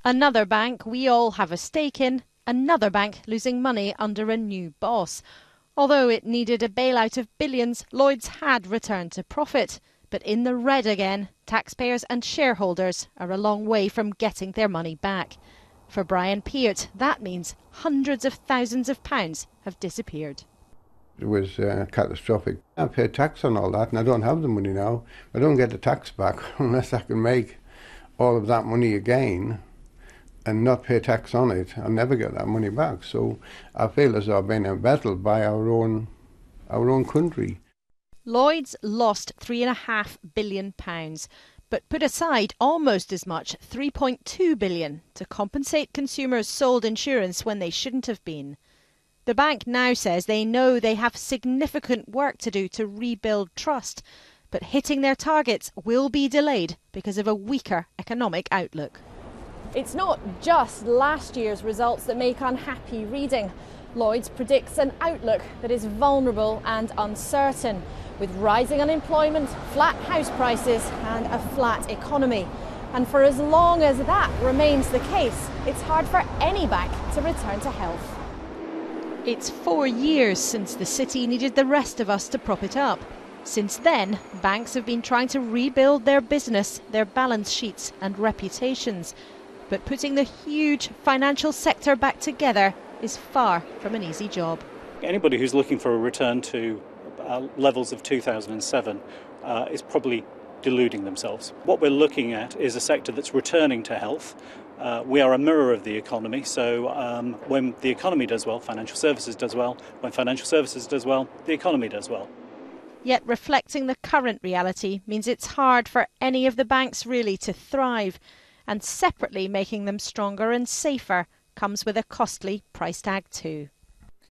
Another bank we all have a stake in, another bank losing money under a new boss. Although it needed a bailout of billions, Lloyds had returned to profit. But in the red again, taxpayers and shareholders are a long way from getting their money back. For Brian Peart, that means hundreds of thousands of pounds have disappeared. It was catastrophic. I paid tax on all that and I don't have the money now. I don't get the tax back unless I can make all of that money again and not pay tax on it. I'll never get that money back. So I feel as though I've been embezzled by our own country. Lloyds lost £3.5 billion, but put aside almost as much, £3.2 billion, to compensate consumers sold insurance when they shouldn't have been. The bank now says they know they have significant work to do to rebuild trust, but hitting their targets will be delayed because of a weaker economic outlook. It's not just last year's results that make unhappy reading. Lloyds predicts an outlook that is vulnerable and uncertain, with rising unemployment, flat house prices and a flat economy. And for as long as that remains the case, it's hard for any bank to return to health. It's 4 years since the city needed the rest of us to prop it up. Since then, banks have been trying to rebuild their business, their balance sheets and reputations. But putting the huge financial sector back together is far from an easy job. Anybody who's looking for a return to levels of 2007 is probably deluding themselves. What we're looking at is a sector that's returning to health. We are a mirror of the economy, so when the economy does well, financial services does well. When financial services does well, the economy does well. Yet reflecting the current reality means it's hard for any of the banks really to thrive, and separately making them stronger and safer comes with a costly price tag too.